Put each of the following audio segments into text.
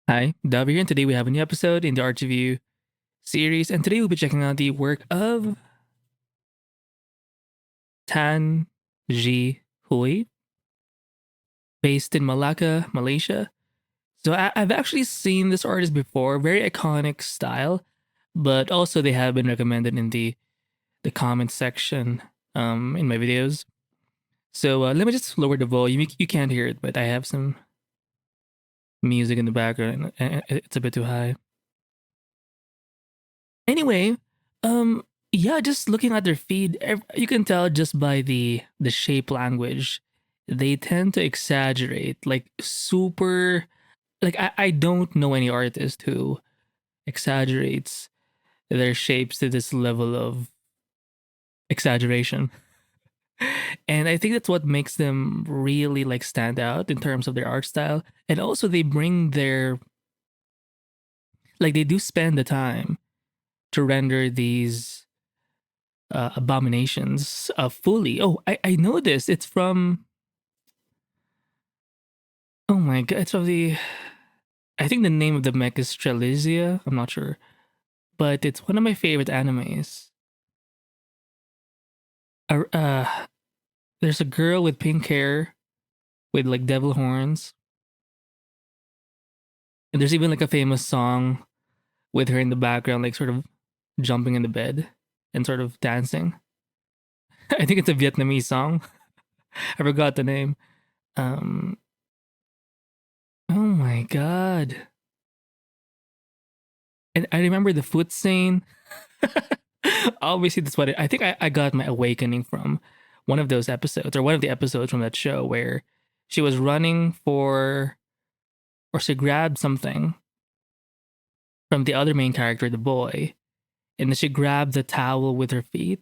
Hi, Davi here, and today we have a new episode in the Art Review series, and today we'll be checking out the work of Tan Zhi Hui, based in Malacca, Malaysia. So I've actually seen this artist before, very iconic style, but also they have been recommended in the comment section in my videos. So let me just lower the volume. You can't hear it, but I have some music in the background, and it's a bit too high. Anyway, um, yeah, just looking at their feed, you can tell just by the shape language, they tend to exaggerate, like super. Like I don't know any artist who exaggerates their shapes to this level of exaggeration. And I think that's what makes them really like stand out in terms of their art style. And also they bring their like they do spend the time to render these abominations fully. Oh, I know this. It's from. Oh my god! It's from the. I think the name of the mech is Strelitzia. I'm not sure, but it's one of my favorite animes. Uh, uh, there's a girl with pink hair with like devil horns, and there's even like a famous song with her in the background, like sort of jumping in the bed and sort of dancing. I think it's a Vietnamese song. I forgot the name. Um. Oh my god! And I remember the foot scene. Obviously, that's what I think I got my awakening from one of those episodes or one of the episodes from that show where she was running for or she grabbed something from the other main character, the boy, and then she grabbed the towel with her feet.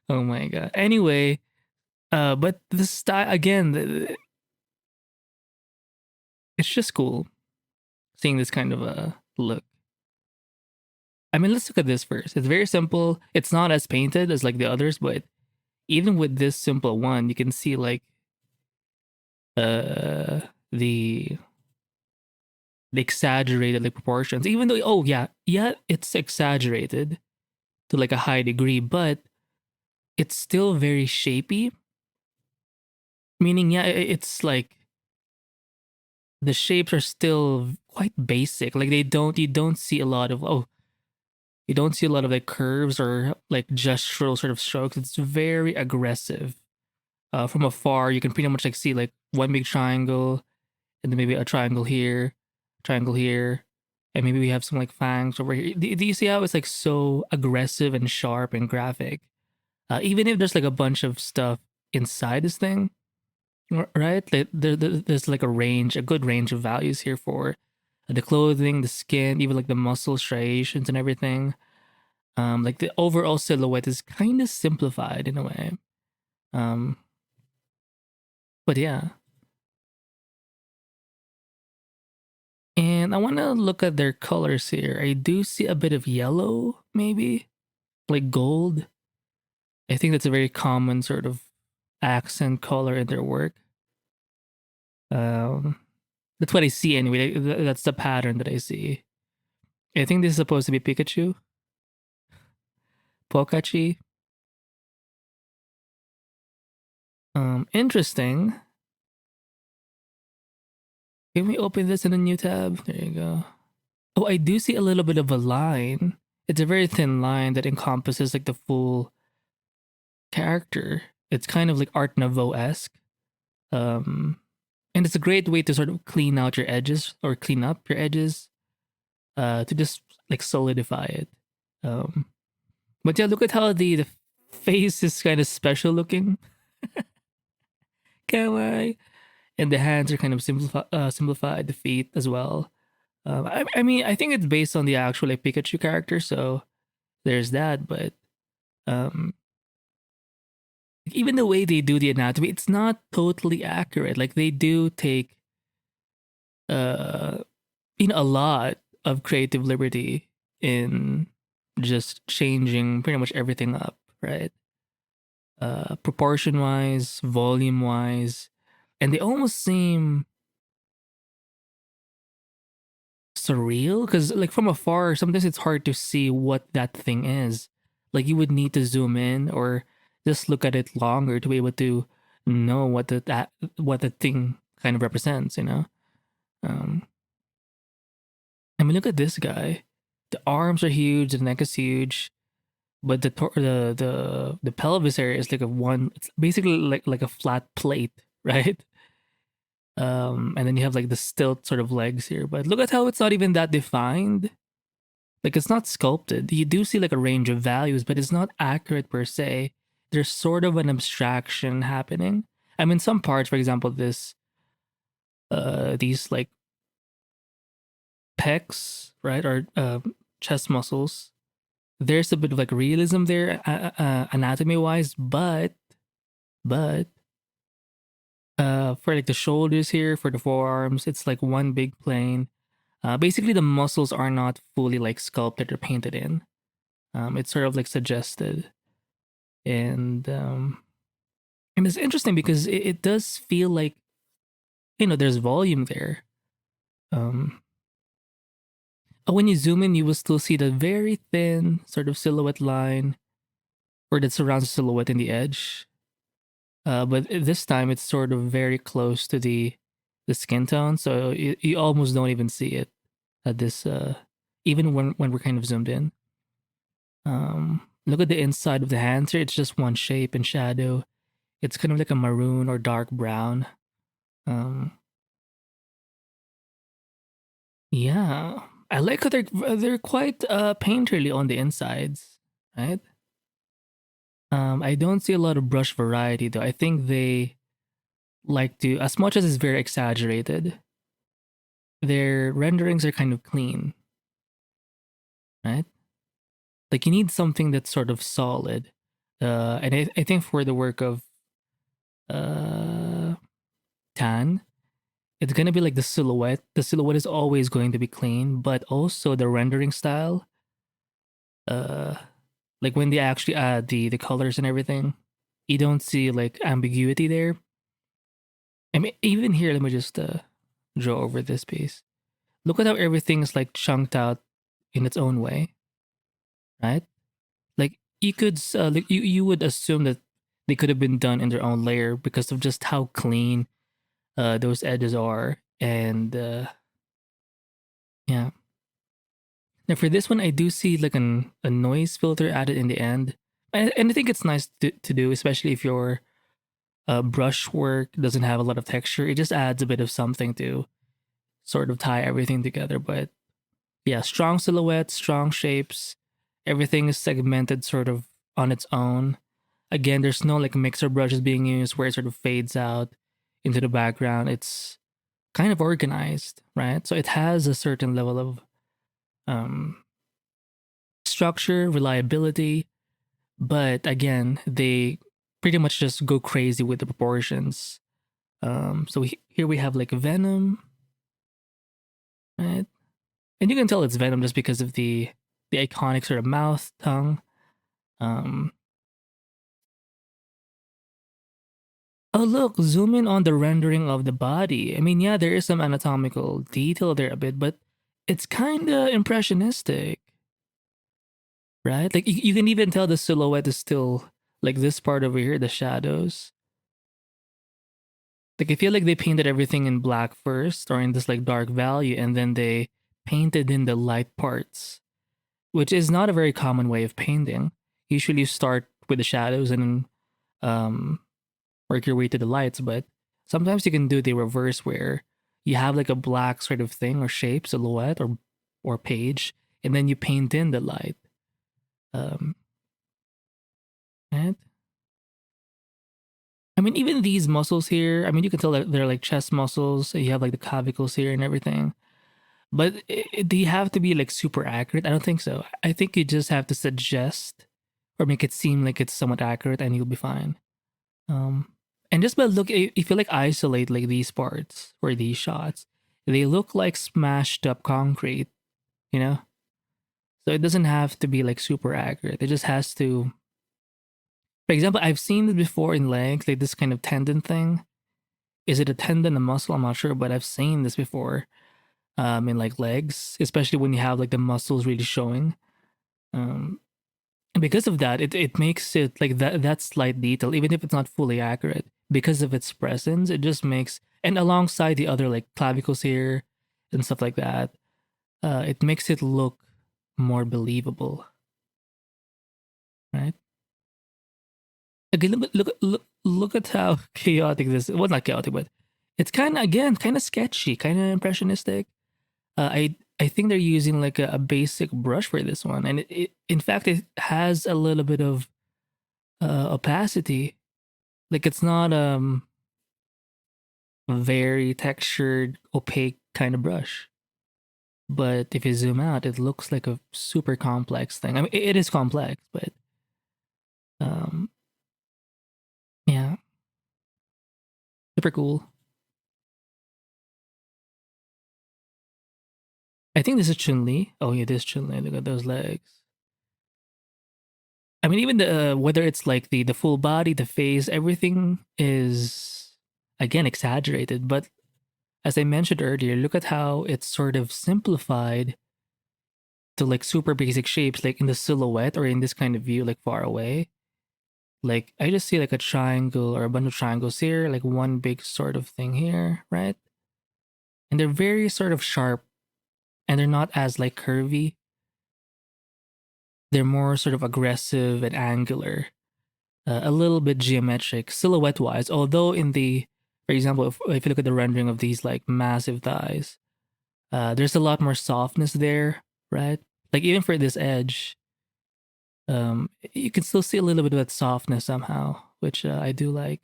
Oh my god. Anyway, but the style again, it's just cool seeing this kind of a look. I mean, let's look at this first. It's very simple. It's not as painted as like the others, but even with this simple one, you can see like uh the the exaggerated like proportions. Even though yeah, it's exaggerated to like a high degree, but it's still very shapy. Meaning, yeah, it's like the shapes are still quite basic. Like you don't see a lot of you don't see a lot of like curves or like gestural sort of strokes. It's very aggressive. From afar, you can pretty much like see like one big triangle and then maybe a triangle here, and maybe we have some like fangs over here. Do you see how it's like so aggressive and sharp and graphic? Even if there's like a bunch of stuff inside this thing, right? Like there's like a range, a good range of values here for the clothing, the skin, even like the muscle striations and everything. Like the overall silhouette is kind of simplified in a way. Um, but yeah. And I want to look at their colors here. I do see a bit of yellow, maybe like gold. I think that's a very common sort of accent color in their work. Um, that's what I see anyway. That's the pattern that I see. I think this is supposed to be Pikachu, Pokachi. Interesting. Can we open this in a new tab? There you go. Oh, I do see a little bit of a line. It's a very thin line that encompasses like the full character. It's kind of like Art Nouveau esque. Um, and it's a great way to sort of clean out your edges or clean up your edges, to just like solidify it. Um, but yeah, look at how the face is kind of special looking. Kawaii. And the hands are kind of simplified, the feet as well. I mean, I think it's based on the actual like Pikachu character, so there's that. But um, even the way they do the anatomy, it's not totally accurate. Like they do take uh a lot of creative liberty in just changing pretty much everything up, right? Proportion wise, volume wise, and they almost seem surreal because like from afar sometimes it's hard to see what that thing is. Like you would need to zoom in or just look at it longer to be able to know what the thing kind of represents, you know. um I mean, look at this guy. The arms are huge, the neck is huge, but the pelvis area is like a one. It's basically like a flat plate, right? And then you have like the stilt sort of legs here, but look at how it's not even that defined. Like it's not sculpted. You do see like a range of values, but it's not accurate per se. There's sort of an abstraction happening. I mean, some parts, for example, these like pecs, right, or chest muscles. There's a bit of like realism there, anatomy wise, but for like the shoulders here, for the forearms, it's like one big plane. Basically, the muscles are not fully like sculpted or painted in. It's sort of like suggested, and and it's interesting because it does feel like, you know, there's volume there. Um, when you zoom in, you will still see the very thin sort of silhouette line, or that surrounds the silhouette in the edge. But this time it's sort of very close to the skin tone, so you almost don't even see it at this. Even when we're kind of zoomed in. Look at the inside of the hands here. It's just one shape and shadow. It's kind of like a maroon or dark brown. Um, yeah, I like how they're quite painterly on the insides, right? I don't see a lot of brush variety though. I think they like to, as much as it's very exaggerated, their renderings are kind of clean, right? Like you need something that's sort of solid. And I think for the work of uh Tan, it's gonna be like the silhouette. The silhouette is always going to be clean, but also the rendering style. Uh like when they actually add the colors and everything, you don't see like ambiguity there. I mean, even here, let me just draw over this piece. Look at how everything's like chunked out in its own way, right? Like you could like you would assume that they could have been done in their own layer because of just how clean those edges are. And yeah. Now for this one, I do see like a noise filter added in the end, and I think it's nice to do, especially if your brush work doesn't have a lot of texture. It just adds a bit of something to sort of tie everything together. But yeah, strong silhouettes, strong shapes, everything is segmented sort of on its own. Again, there's no like mixer brushes being used where it sort of fades out into the background. It's kind of organized, right? So it has a certain level of um, structure, reliability, but again, they pretty much just go crazy with the proportions. So here we have like Venom, right? And you can tell it's Venom just because of the iconic sort of mouth, tongue. Um, oh look, zoom in on the rendering of the body. I mean, yeah, there is some anatomical detail there a bit, but it's kind of impressionistic, right? Like you can even tell the silhouette is still like this part over here, the shadows. Like I feel like they painted everything in black first or in this like dark value, and then they painted in the light parts, which is not a very common way of painting. Usually you start with the shadows and um work your way to the lights, but sometimes you can do the reverse where you have like a black sort of thing or shape, silhouette or page, and then you paint in the light. Um and I mean even these muscles here, I mean you can tell that they're like chest muscles. You have like the clavicles here and everything. But do you have to be like super accurate? I don't think so. I think you just have to suggest or make it seem like it's somewhat accurate and you'll be fine. Um, and just by look, if you like isolate like these parts or these shots, they look like smashed up concrete, you know? So it doesn't have to be like super accurate. It just has to, for example, I've seen it before in legs, like this kind of tendon thing. Is it a tendon, a muscle? I'm not sure, but I've seen this before. in like legs, especially when you have like the muscles really showing. And because of that, it makes it like that slight detail, even if it's not fully accurate, because of its presence, it just makes, and alongside the other like clavicles here and stuff like that, it makes it look more believable, right? Again, look at how chaotic this. Well, not chaotic, but it's kind of, again, kind of sketchy, kind of impressionistic. I think they're using like a basic brush for this one, and in fact it has a little bit of opacity. Like it's not a very textured, opaque kind of brush. But if you zoom out, it looks like a super complex thing. I mean, it is complex, but um, yeah, super cool. I think this is Chun-Li. Oh yeah, this Chun-Li. Look at those legs. I mean, even the whether it's like the full body, the face, everything is again exaggerated. But as I mentioned earlier, look at how it's sort of simplified to like super basic shapes, like in the silhouette or in this kind of view, like far away. Like I just see like a triangle or a bunch of triangles here, like one big sort of thing here, right? And they're very sort of sharp, and they're not as like curvy. They're more sort of aggressive and angular, a little bit geometric, silhouette wise. Although in the, for example, if you look at the rendering of these like massive thighs, there's a lot more softness there, right? Like even for this edge, you can still see a little bit of that softness somehow, which I do like.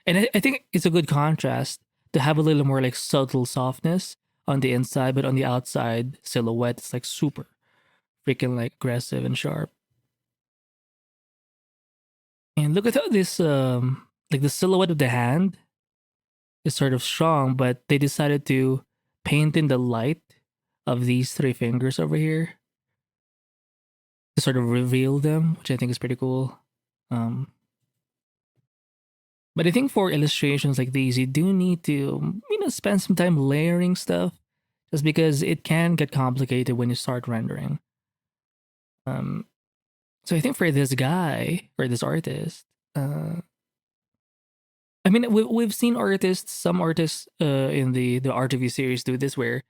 And I think it's a good contrast to have a little more like subtle softness on the inside, but on the outside silhouette, it's like super freaking like aggressive and sharp. And look at how this like the silhouette of the hand is sort of strong, but they decided to paint in the light of these three fingers over here to sort of reveal them, which I think is pretty cool. Um, but I think for illustrations like these, you do need to, spend some time layering stuff, just because it can get complicated when you start rendering. Um, so I think for this guy, for this artist, uh, I mean, we've seen artists, some artists in the art review series do this, where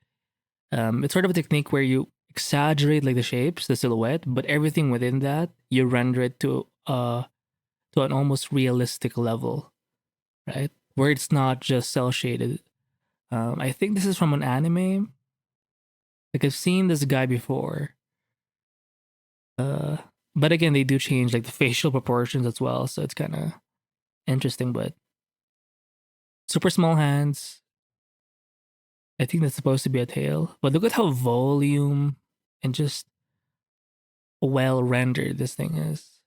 it's sort of a technique where you exaggerate like the shapes, the silhouette, but everything within that you render it to an almost realistic level, right? Where it's not just cell shaded. I think this is from an anime. Like I've seen this guy before. Uh, but again, they do change like the facial proportions as well, so it's kind of interesting. But super small hands. I think that's supposed to be a tail. But look at how volume and just well rendered this thing is.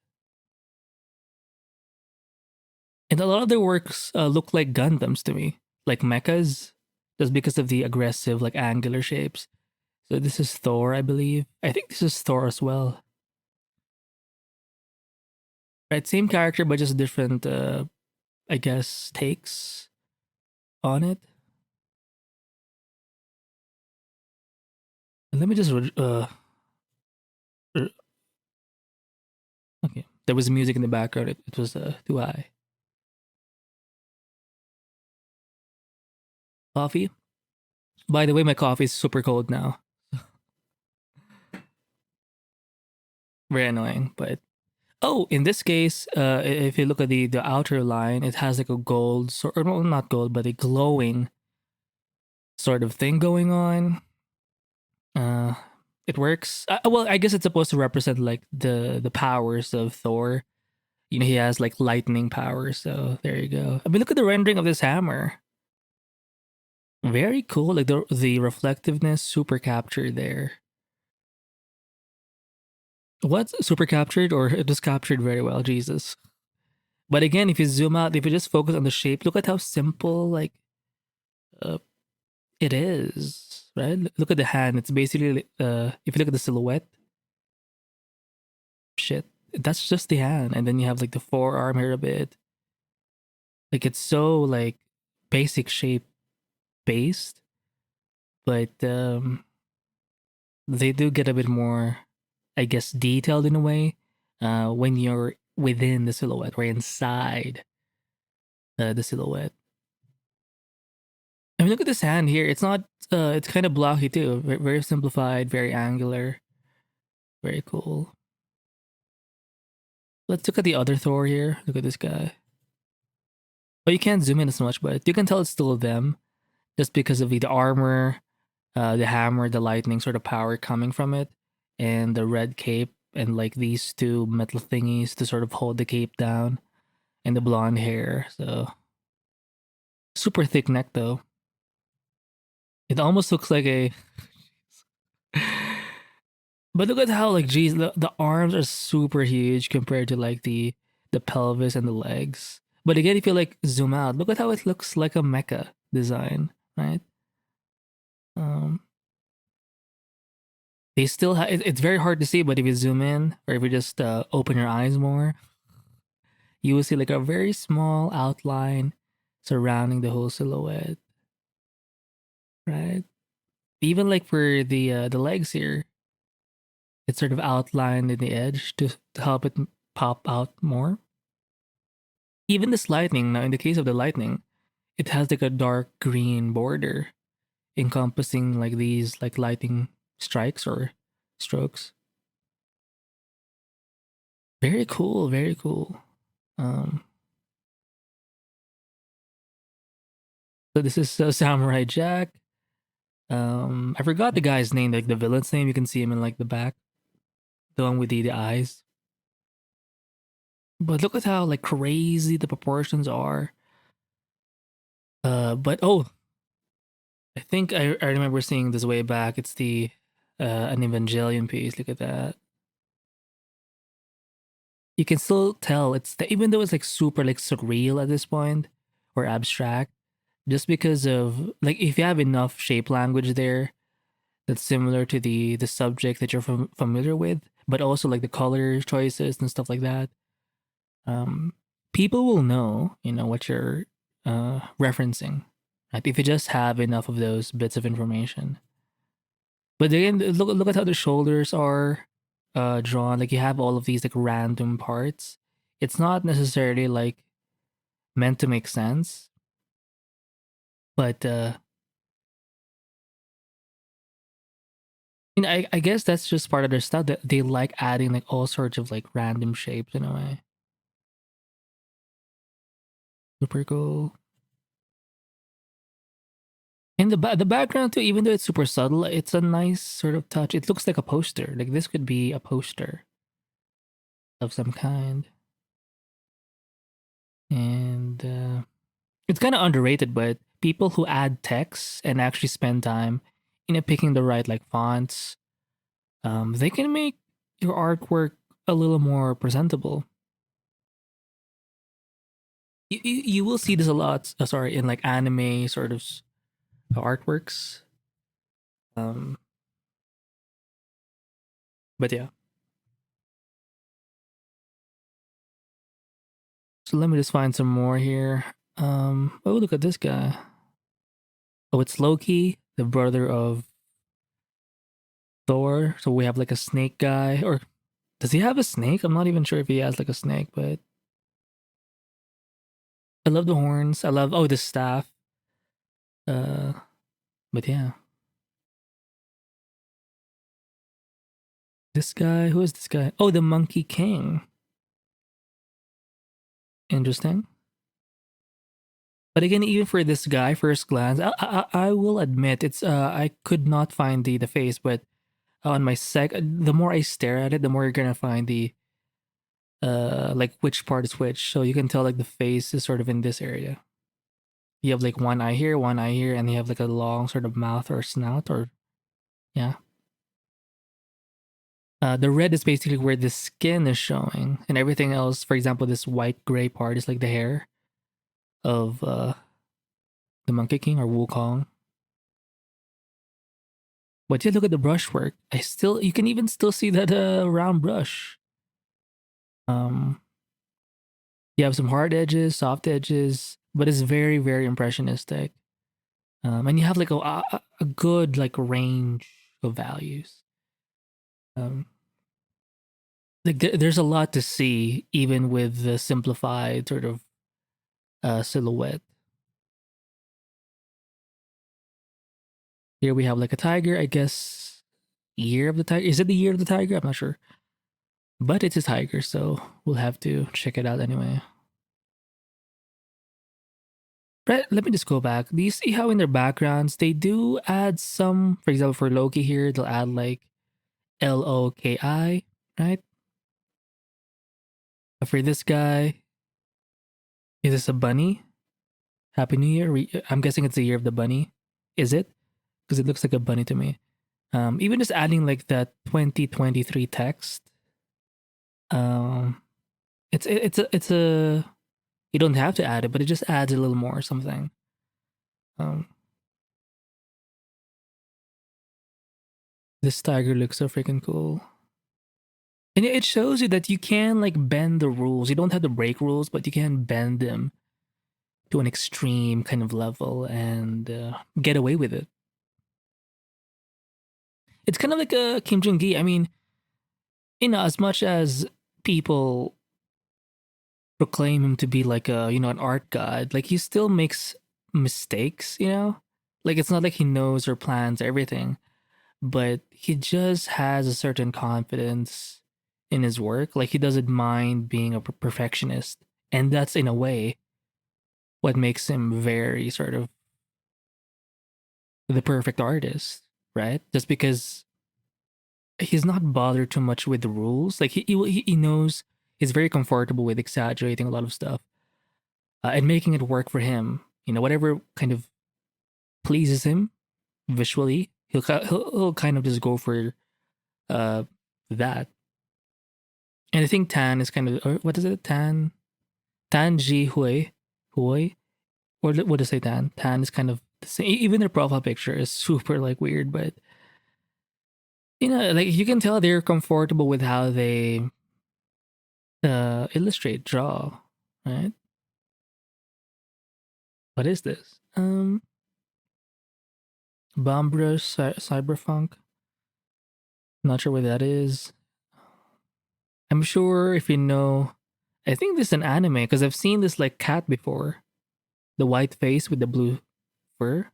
And a lot of their works look like Gundams to me, like mechas, just because of the aggressive, like angular shapes. So this is Thor, I believe. I think this is Thor as well. Right, same character, but just different, I guess, takes on it. And let me just, r- okay. There was music in the background. It was too high. Coffee. By the way, my coffee is super cold now. Very annoying, but oh, in this case, if you look at the outer line, it has like a gold sort, or no, not gold, but a glowing sort of thing going on. Uh, it works. Well, I guess it's supposed to represent like the powers of Thor. You know, he has like lightning powers. So there you go. I mean, look at the rendering of this hammer. Very cool. Like the reflectiveness, super captured there. What's super captured, or it was captured very well? Jesus. But again, if you zoom out, if you just focus on the shape, look at how simple like uh, it is. Right? Look at the hand. It's basically if you look at the silhouette, shit, that's just the hand, and then you have like the forearm here a bit. Like it's so like basic shape based, but they do get a bit more, I guess, detailed in a way when you're within the silhouette or inside the silhouette. I mean, look at this hand here. It's not. It's kind of blocky too. Very simplified, very angular, very cool. Let's look at the other Thor here. Look at this guy. Oh, you can't zoom in as much, but you can tell it's still them just because of the armor, the hammer, the lightning sort of power coming from it, and the red cape, and like these two metal thingies to sort of hold the cape down, and the blonde hair. So super thick neck though. It almost looks like a. But look at how like geez, the arms are super huge compared to like the pelvis and the legs. But again, if you like zoom out, look at how it looks like a mecha design, right? Um, they still have. It's very hard to see, but if you zoom in or if you just open your eyes more, you will see like a very small outline surrounding the whole silhouette, right? Even like for the legs here, it's sort of outlined in the edge to help it pop out more. Even this lightning, now in the case of the lightning, it has like a dark green border encompassing like these like lightning strikes or strokes. Very cool, very cool. Um, so this is Samurai Jack. I forgot the guy's name, like the villain's name. You can see him in like the back, the one with the eyes. But look at how like crazy the proportions are. But oh, I think I remember seeing this way back. It's the an Evangelion piece. Look at that. You can still tell even though it's like super like surreal at this point or abstract, just because of like if you have enough shape language there that's similar to the subject that you're familiar with, but also like the color choices and stuff like that. Um, People will know, you know, what you're referencing, right? If you just have enough of those bits of information. But again, look at how the shoulders are drawn. Like you have all of these like random parts. It's not necessarily like meant to make sense, but I guess that's just part of their stuff that they like adding like all sorts of like random shapes in a way. Super cool. And the background too, even though it's super subtle, it's a nice sort of touch. It looks like a poster. Like this could be a poster of some kind. And it's kind of underrated, but people who add text and actually spend time, you know, picking the right like fonts, they can make your artwork a little more presentable. You will see this a lot. Sorry, in like anime sort of artworks. Um, but yeah. So let me just find some more here. Oh, look at this guy. Oh, it's Loki, the brother of Thor. So we have like a snake guy, or does he have a snake? I'm not even sure if he has like a snake, but I love the horns. I love the staff. Uh, but yeah, this guy. Who is this guy? Oh, the Monkey King. Interesting. But again, even for this guy, first glance, I will admit it's I could not find the face, but on my the more I stare at it, the more you're gonna find the like which part is which. So you can tell like the face is sort of in this area. You have like one eye here, and you have like a long sort of mouth or snout, or yeah. The red is basically where the skin is showing, and everything else. For example, this white gray part is like the hair of the Monkey King or Wukong. But yeah, look at the brushwork. You can even still see that round brush. Um, you have some hard edges, soft edges, but it's very, very impressionistic. And you have like a good like range of values. Um, like there's a lot to see even with the simplified sort of silhouette. Here we have like a tiger, I guess. Year of the tiger. Is it the year of the tiger? I'm not sure. But it's a tiger, so we'll have to check it out anyway. But let me just go back. Do you see how in their backgrounds they do add some, for example, for Loki here, they'll add like Loki, right? But for this guy, is this a bunny? Happy New Year. I'm guessing it's the year of the bunny. Is it? Because it looks like a bunny to me. Even just adding like that 2023 text. Um, it's a you don't have to add it, but it just adds a little more something. Um, this tiger looks so freaking cool. And it shows you that you can like bend the rules. You don't have to break rules, but you can bend them to an extreme kind of level and get away with it. It's kind of like a Kim Jong-gi. I mean, as much as people proclaim him to be like a, an art god, like he still makes mistakes. Like it's not like he knows or plans everything, but he just has a certain confidence in his work. Like he doesn't mind being a perfectionist. And that's in a way what makes him very sort of the perfect artist, right? Just because he's not bothered too much with the rules. Like he knows he's very comfortable with exaggerating a lot of stuff and making it work for him. Whatever kind of pleases him visually, he'll kind of just go for uh that. And I think Tan is kind of, or what is it? Tan Zhi Hui, or what does say Tan? Tan is kind of the same. Even their profile picture is super like weird, but like you can tell they're comfortable with how they illustrate, draw, right? What is this? Bombrush Cyberpunk. Not sure what that is. I'm sure if you know, I think this is an anime because I've seen this like cat before, the white face with the blue fur.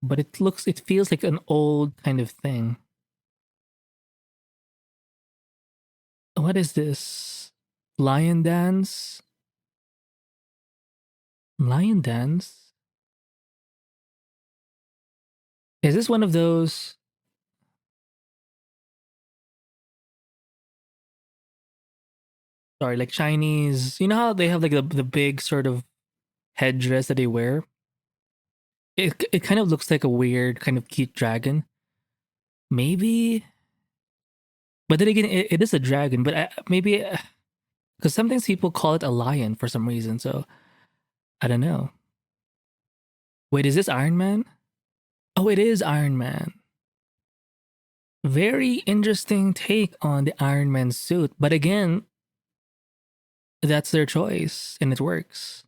But it feels like an old kind of thing. What is this? Lion dance? Lion dance? Is this one of those? Sorry, like Chinese. You know how they have like the big sort of headdress that they wear? It kind of looks like a weird, kind of cute dragon. Maybe. But then again, it is a dragon, but maybe. Because sometimes people call it a lion for some reason. So I don't know. Wait, is this Iron Man? Oh, it is Iron Man. Very interesting take on the Iron Man suit. But again, that's their choice and it works.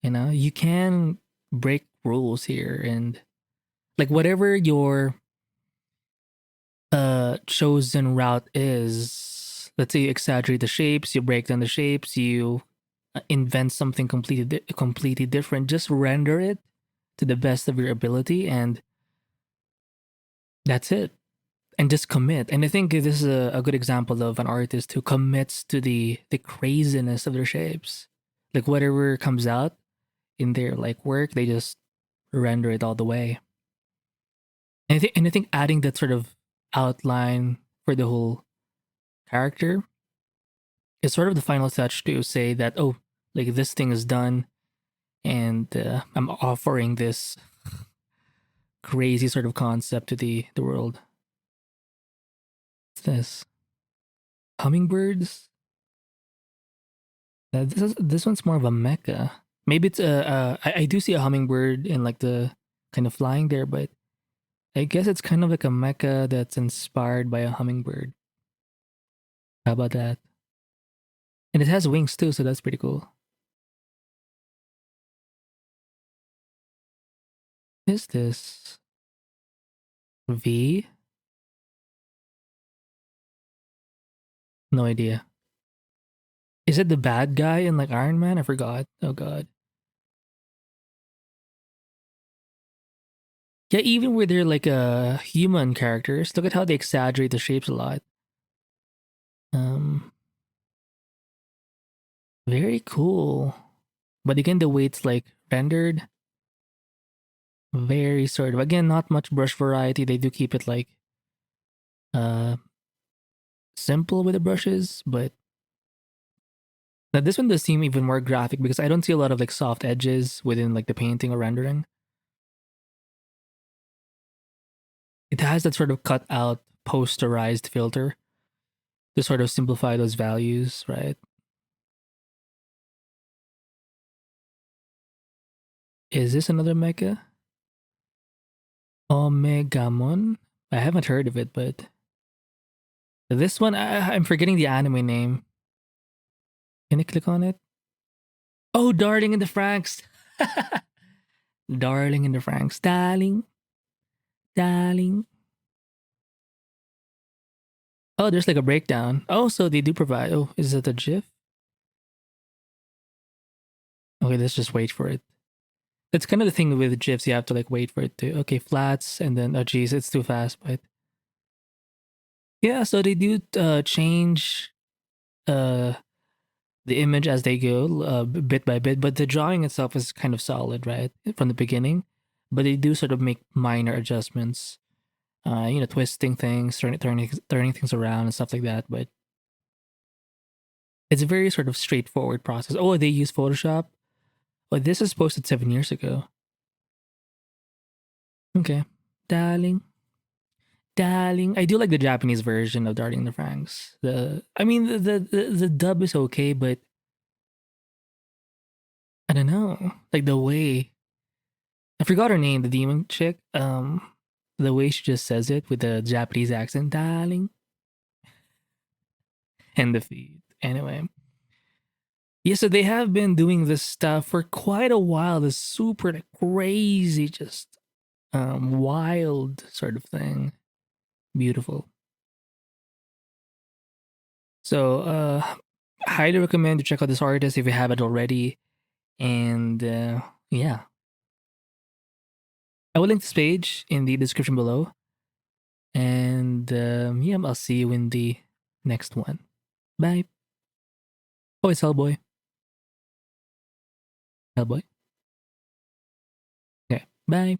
You can break rules here and like whatever your chosen route is, let's say you exaggerate the shapes, you break down the shapes, you invent something completely different, just render it to the best of your ability and that's it. And just commit. And I think this is a good example of an artist who commits to the craziness of their shapes. Like whatever comes out in their like work, they just render it all the way. And I think adding that sort of outline for the whole character is sort of the final touch to say that, oh, like this thing is done and I'm offering this crazy sort of concept to the world. What's this? Hummingbirds? This one's more of a mecha. Maybe it's I do see a hummingbird in like the kind of flying there, but I guess it's kind of like a mecha that's inspired by a hummingbird. How about that? And it has wings too, so that's pretty cool. is this? V? No idea. Is it the bad guy in like Iron Man? I forgot. Oh god. Yeah, even where they're like human characters, look at how they exaggerate the shapes a lot. Um, very cool. But again, the way it's like rendered, very sort of, again, not much brush variety. They do keep it like uh simple with the brushes, but now this one does seem even more graphic because I don't see a lot of like soft edges within like the painting or rendering. It has that sort of cut out posterized filter to sort of simplify those values, right? Is this another mecha? Omegamon? I haven't heard of it, but this one, I'm forgetting the anime name. Can I click on it? Oh, Darling in the Franxx. Darling in the Franxx. Darling. Darling. Oh, there's like a breakdown. Oh, so they do provide. Oh, is it a GIF? Okay, let's just wait for it. That's kind of the thing with GIFs. You have to like wait for it to. Okay, flats, and then, oh, geez, it's too fast. But yeah, so they do change uh, the image as they go, bit by bit. But the drawing itself is kind of solid, right? From the beginning. But they do sort of make minor adjustments. Twisting things, turning things around and stuff like that. But it's a very sort of straightforward process. Oh, they use Photoshop. Oh, this is posted 7 years ago. Okay, darling, darling. I do like the Japanese version of Darling in the Franxx. I mean, the dub is okay, but I don't know, like the way I forgot her name, the demon chick. The way she just says it with the Japanese accent, darling, and the feet. Anyway, yeah, so they have been doing this stuff for quite a while. This super like, crazy, just wild sort of thing. Beautiful. So highly recommend to check out this artist if you haven't already. And yeah, I will link this page in the description below. And yeah, I'll see you in the next one. Bye. Oh, it's Hellboy. Hellboy. Okay. Bye.